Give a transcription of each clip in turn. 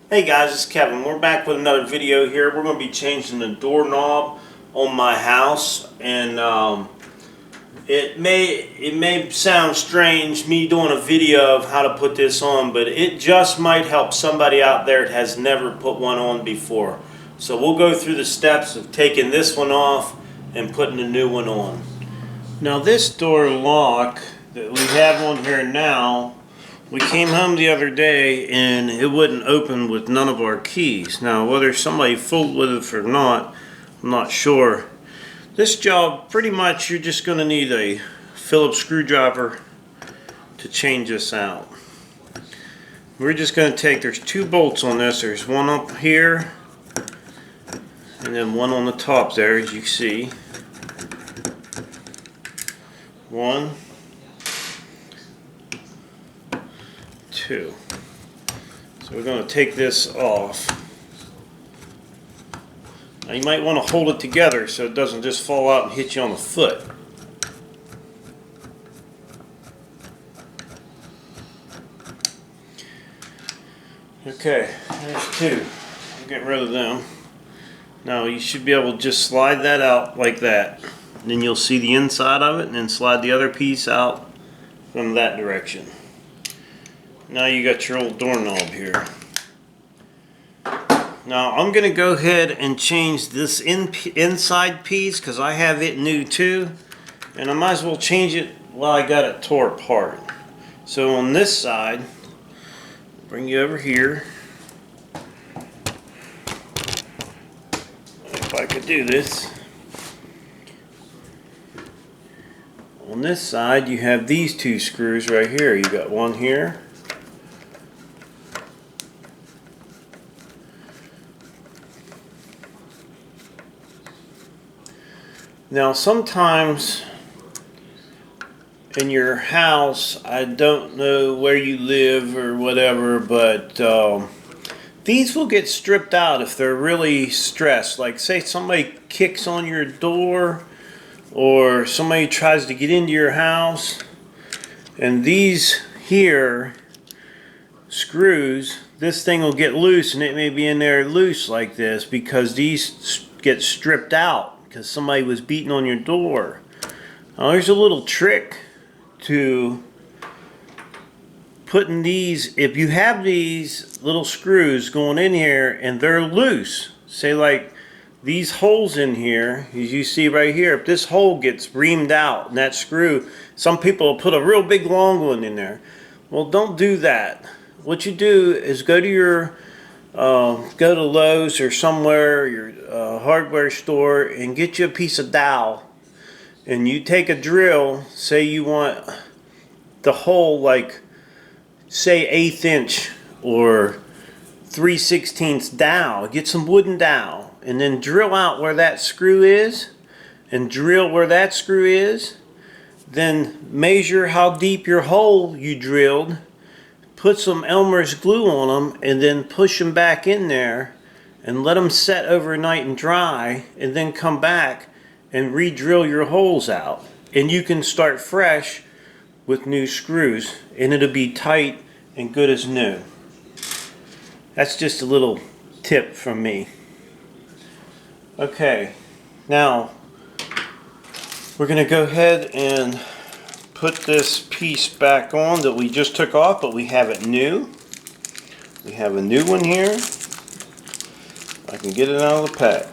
Hey guys, it's Kevin. We're back with another video here. We're going to be changing the doorknob on my house, and it may sound strange me doing a video of how to put this on, but it just might help somebody out there that has never put one on before. So we'll go through the steps of taking this one off and putting the new one on. Now this door lock that we have on here now, we came home the other day and it wouldn't open with none of our keys. Now whether somebody fooled with it or not, I'm not sure. This job, pretty much you're just going to need a Phillips screwdriver to change this out. We're just going to take, there's two bolts on this. There's one up here and then one on the top there, as you see. One, two. So we're going to take this off. Now you might want to hold it together so it doesn't just fall out and hit you on the foot. Okay, there's two. I'll get rid of them. Now you should be able to just slide that out like that. Then you'll see the inside of it, and then slide the other piece out from that direction. Now you got your old doorknob here. Now I'm going to go ahead and change this inside piece because I have it new too, and I might as well change it while I got it tore apart. So on this side, bring you over here. If I could do this. On this side you have these two screws right here. You got one here. Now sometimes in your house, I don't know where you live or whatever, but these will get stripped out if they're really stressed. Like say somebody kicks on your door or somebody tries to get into your house, and these here screws, this thing will get loose, and it may be in there loose like this because these get stripped out because somebody was beating on your door. Now there's a little trick to putting these. If you have these little screws going in here and they're loose, say like these holes in here, as you see right here, if this hole gets reamed out and that screw, some people will put a real big long one in there. Well, don't do that. What you do is go to your go to Lowe's or somewhere, your hardware store, and get you a piece of dowel, and you take a drill. Say you want the hole like say 1/8 inch or 3/16 dowel. Get some wooden dowel and then drill out where that screw is, and drill where that screw is. Then measure how deep your hole you drilled, put some Elmer's glue on them, and then push them back in there and let them set overnight and dry, and then come back and re-drill your holes out, and you can start fresh with new screws, and it'll be tight and good as new. That's just a little tip from me. Okay, now we're going to go ahead and put this piece back on that we just took off, but we have it new. We have a new one here. I can get it out of the pack.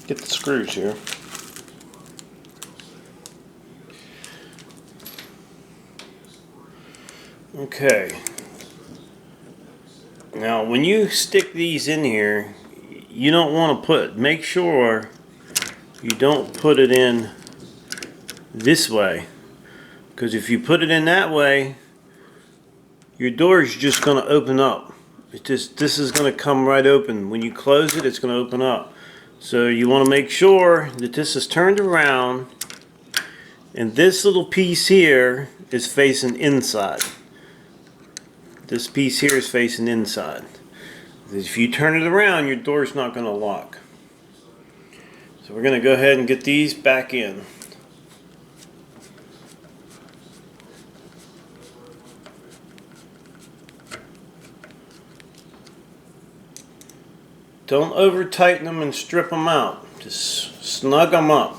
Get the screws here. Okay. Now when you stick these in here, you don't want to make sure you don't put it in this way, because if you put it in that way, your door is just going to open up. This is going to come right open. When you close it, it's going to open up. So you want to make sure that this is turned around and this little piece here is facing inside. This piece here is facing inside. If you turn it around, your door's not going to lock. So we're going to go ahead and get these back in. Don't over tighten them and strip them out. Just snug them up.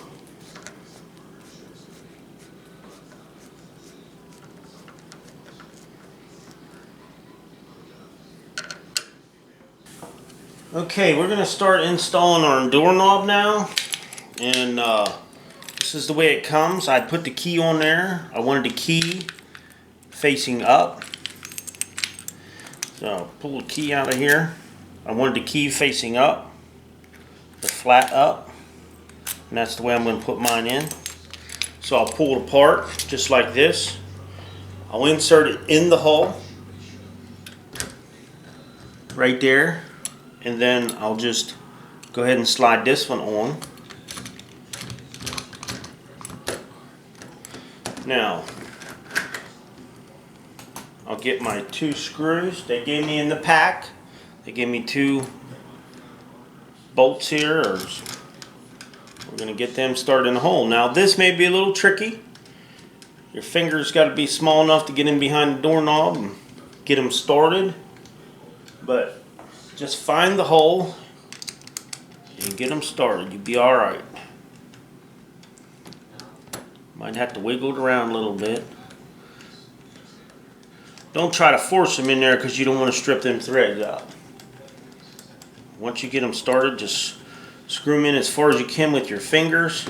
Okay, we're going to start installing our doorknob now. And this is the way it comes. I put the key on there. I wanted the key facing up. So pull the key out of here. I wanted the key facing up, the flat up. And that's the way I'm going to put mine in. So I'll pull it apart just like this. I'll insert it in the hole right there. And then I'll just go ahead and slide this one on. Now, I'll get my 2 screws they gave me in the pack. They gave me 2 bolts here. We're going to get them started in the hole. Now, this may be a little tricky. Your fingers got to be small enough to get in behind the doorknob and get them started. But just find the hole and get them started. You'll be alright. Might have to wiggle it around a little bit. Don't try to force them in there because you don't want to strip them threads out. Once you get them started, just screw them in as far as you can with your fingers.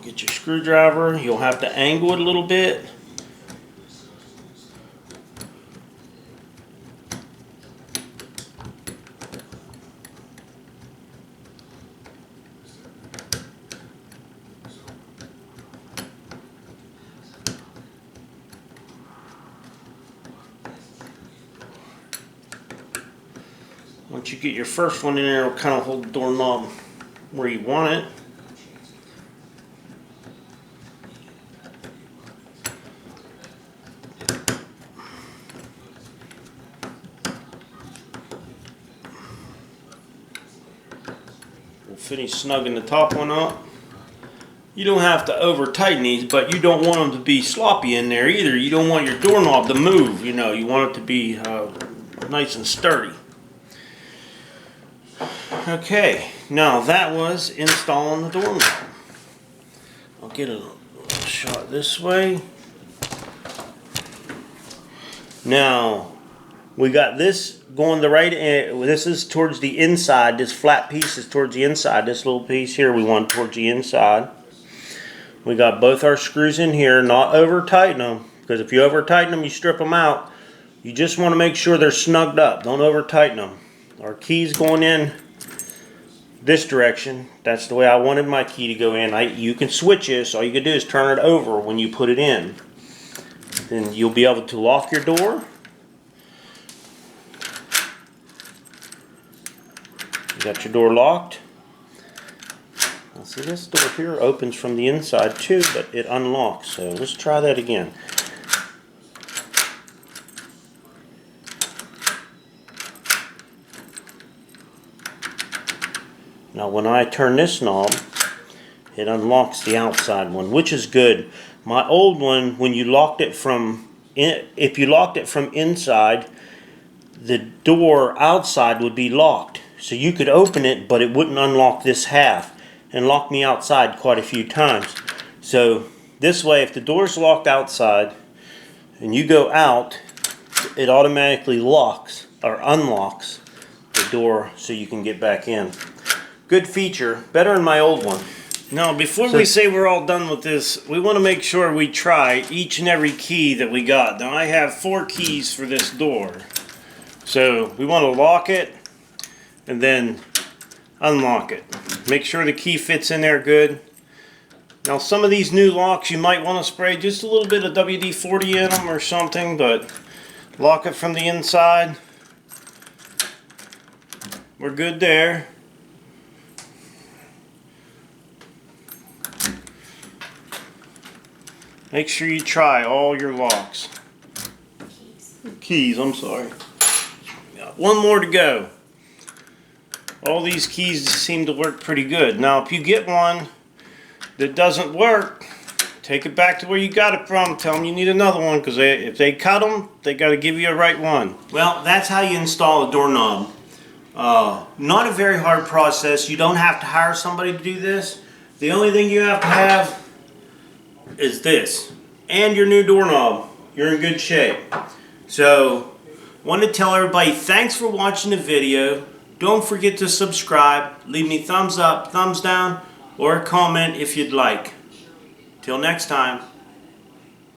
Get your screwdriver. You'll have to angle it a little bit. Once you get your first one in there, it'll kind of hold the doorknob where you want it. We'll finish snugging the top one up. You don't have to over tighten these, but you don't want them to be sloppy in there either. You don't want your doorknob to move, you know. You want it to be nice and sturdy. Okay, now that was installing the doorknob. I'll get a shot this way. Now, we got this going the right end. This is towards the inside. This flat piece is towards the inside. This little piece here we want towards the inside. We got both our screws in here. Not over tighten them, because if you over tighten them, you strip them out. You just want to make sure they're snugged up. Don't over tighten them. Our key's going in this direction. That's the way I wanted my key to go in. You can switch this. All you can do is turn it over when you put it in. Then you'll be able to lock your door. You got your door locked. Now see, this door here opens from the inside too, but it unlocks. So let's try that again. Now when I turn this knob, it unlocks the outside one, which is good. My old one, when you locked it from, if you locked it from inside, the door outside would be locked. So you could open it, but it wouldn't unlock this half, and lock me outside quite a few times. So this way, if the door's locked outside and you go out, it automatically locks or unlocks the door so you can get back in. Good feature, better than my old one. Now, before we say we're all done with this, we want to make sure we try each and every key that we got. Now, I have 4 keys for this door. So, we want to lock it and then unlock it. Make sure the key fits in there good. Now, some of these new locks, you might want to spray just a little bit of WD-40 in them or something, but lock it from the inside. We're good there. Make sure you try all your locks. Keys, I'm sorry. Got one more to go. All these keys seem to work pretty good. Now, if you get one that doesn't work, take it back to where you got it from. Tell them you need another one, because if they cut them, they got to give you a right one. Well, that's how you install a doorknob. Not a very hard process. You don't have to hire somebody to do this. The only thing you have to have is this and your new doorknob. You're in good shape. So, want to tell everybody thanks for watching the video. Don't forget to subscribe. Leave me thumbs up, thumbs down, or a comment if you'd like. Till next time.